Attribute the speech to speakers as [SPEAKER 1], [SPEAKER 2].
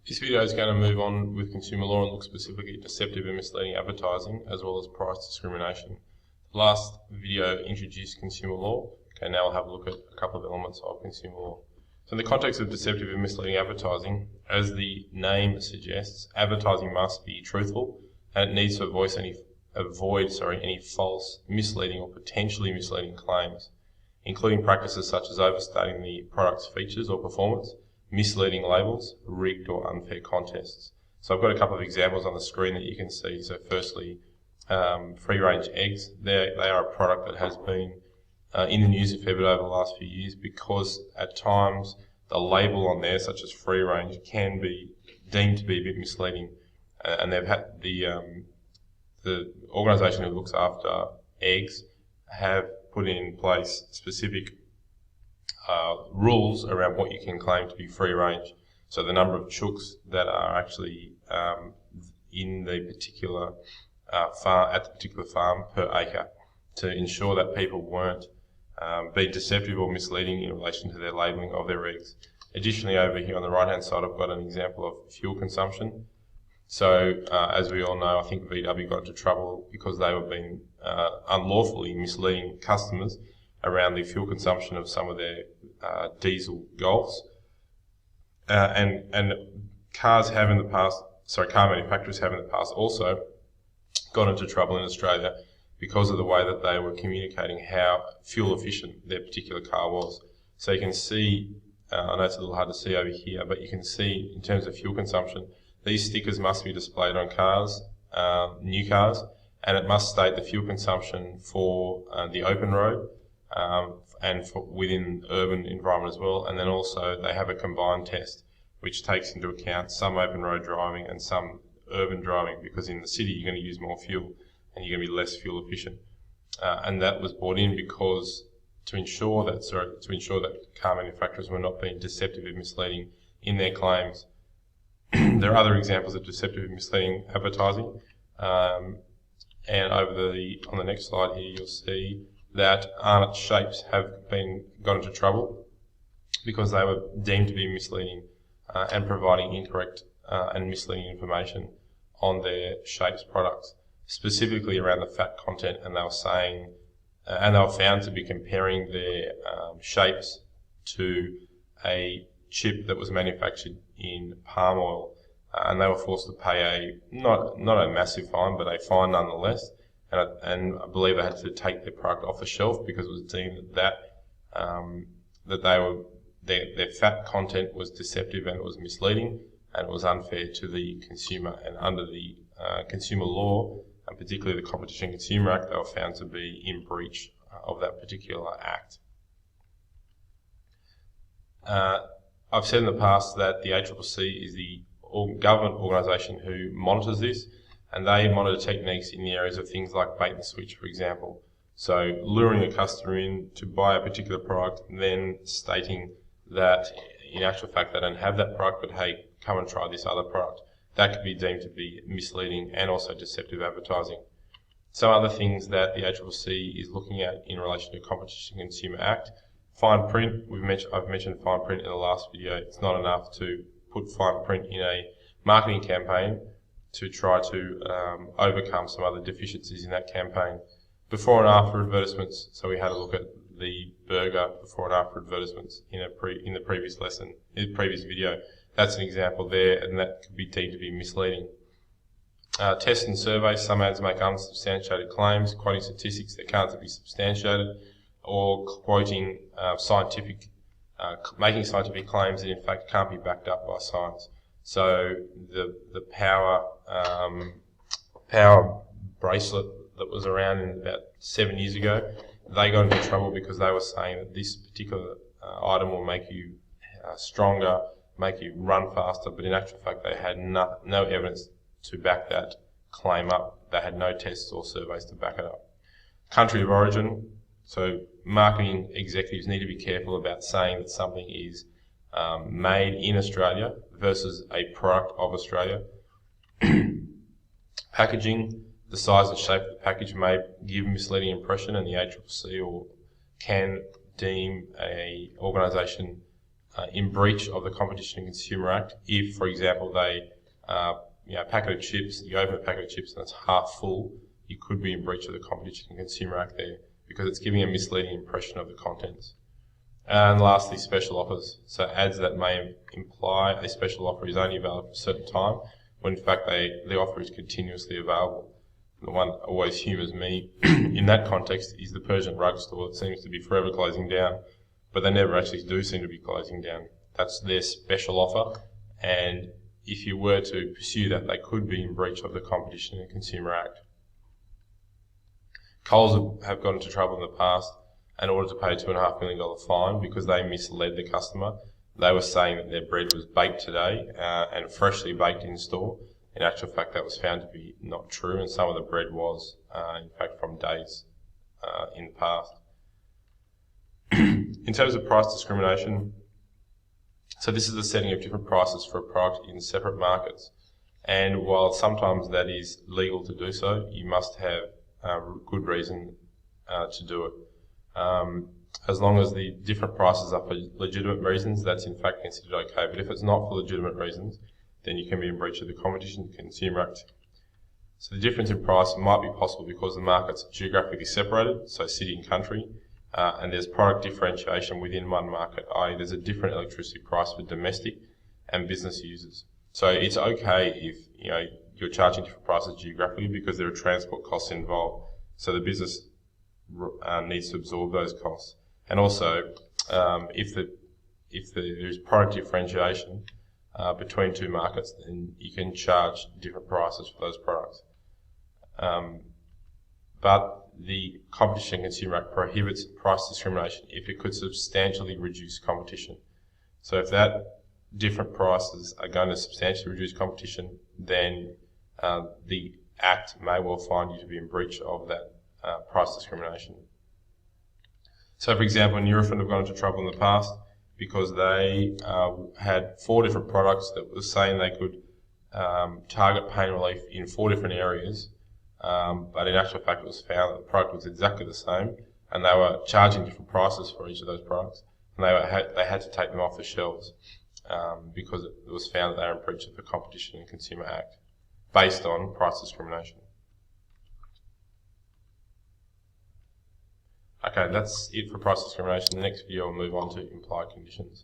[SPEAKER 1] This video is going to move on with consumer law and look specifically at deceptive and misleading advertising as well as price discrimination. The last video introduced consumer law. Okay, now we'll have a look at a couple of elements of consumer law. So in the context of deceptive and misleading advertising, as the name suggests, advertising must be truthful and it needs to avoid any false, misleading or potentially misleading claims, including practices such as overstating the product's features or performance, misleading labels, rigged or unfair contests. So I've got a couple of examples on the screen that you can see. So firstly, free-range eggs. They are a product that has been in the news a fair bit over the last few years because at times the label on there, such as free-range, can be deemed to be a bit misleading. And they've had the organisation who looks after eggs have put in place specific rules around what you can claim to be free range. So the number of chooks that are actually in the particular farm, at the particular farm per acre, to ensure that people weren't being deceptive or misleading in relation to their labelling of their eggs. Additionally, over here on the right hand side, I've got an example of fuel consumption. So as we all know, I think VW got into trouble because they were being unlawfully misleading customers around the fuel consumption of some of their diesel Golfs, and car manufacturers have in the past also got into trouble in Australia because of the way that they were communicating how fuel efficient their particular car was. So you can see, I know it's a little hard to see over here, but you can see in terms of fuel consumption, these stickers must be displayed on cars, new cars, and it must state the fuel consumption for the open road, and for within urban environment as well. And then also they have a combined test which takes into account some open road driving and some urban driving, because in the city you're going to use more fuel and you're going to be less fuel efficient. And that was brought in because to ensure that car manufacturers were not being deceptive and misleading in their claims. There are other examples of deceptive and misleading advertising. And on the next slide here, you'll see that Arnott shapes have got into trouble because they were deemed to be misleading and providing incorrect and misleading information on their shapes products, specifically around the fat content. And they were saying, and they were found to be comparing their shapes to a chip that was manufactured in palm oil, and they were forced to pay not a massive fine, but a fine nonetheless. And I believe they had to take their product off the shelf because it was deemed that their fat content was deceptive and it was misleading and it was unfair to the consumer. And under the consumer law, and particularly the Competition and Consumer Act, they were found to be in breach of that particular act. I've said in the past that the ACCC is the government organisation who monitors this, and they monitor techniques in the areas of things like bait and switch, for example. So luring a customer in to buy a particular product and then stating that in actual fact they don't have that product, but hey, come and try this other product. That could be deemed to be misleading and also deceptive advertising. Some other things that the ACCC is looking at in relation to Competition and Consumer Act. Fine print, I've mentioned fine print in the last video. It's not enough to put fine print in a marketing campaign to try to overcome some other deficiencies in that campaign. Before and after advertisements. So we had a look at the burger before and after advertisements in the previous video. That's an example there, and that could be deemed to be misleading. Tests and surveys. Some ads make unsubstantiated claims, quoting statistics that can't be substantiated, or quoting making scientific claims that in fact can't be backed up by science. So the power bracelet that was around in about 7 years ago, they got into trouble because they were saying that this particular item will make you stronger, make you run faster, but in actual fact they had no evidence to back that claim up. They had no tests or surveys to back it up. Country of origin. So marketing executives need to be careful about saying that something is made in Australia versus a product of Australia. Packaging, the size and shape of the package may give a misleading impression, and the ACCC can deem a organisation in breach of the Competition and Consumer Act if, for example, they, a packet of chips, you open a packet of chips and it's half full, you could be in breach of the Competition and Consumer Act there because it's giving a misleading impression of the contents. And lastly, special offers. So ads that may imply a special offer is only valid for a certain time, when in fact the offer is continuously available. The one that always humours me in that context is the Persian rug store that seems to be forever closing down, but they never actually do seem to be closing down. That's their special offer, and if you were to pursue that, they could be in breach of the Competition and Consumer Act. Coles have got into trouble in the past in order to pay a $2.5 million fine because they misled the customer. They were saying that their bread was baked today and freshly baked in store. In actual fact, that was found to be not true, and some of the bread was, in fact, from days in the past. In terms of price discrimination, so this is the setting of different prices for a product in separate markets. And while sometimes that is legal to do so, you must have good reason to do it. As long as the different prices are for legitimate reasons, that's in fact considered okay. But if it's not for legitimate reasons, then you can be in breach of the Competition and Consumer Act. So the difference in price might be possible because the markets are geographically separated, so city and country, and there's product differentiation within one market, i.e. there's a different electricity price for domestic and business users. So it's okay if you're charging different prices geographically because there are transport costs involved. So the business needs to absorb those costs. And also, if there's product differentiation between two markets, then you can charge different prices for those products. But the Competition and Consumer Act prohibits price discrimination if it could substantially reduce competition. So if that different prices are going to substantially reduce competition, then the Act may well find you to be in breach of that price discrimination. So for example, Nurofen have gone into trouble in the past because they had 4 different products that were saying they could target pain relief in 4 different areas, but in actual fact it was found that the product was exactly the same and they were charging different prices for each of those products, and they had to take them off the shelves because it was found that they were in breach of the Competition and Consumer Act based on price discrimination. Okay, that's it for price discrimination. The next video will move on to implied conditions.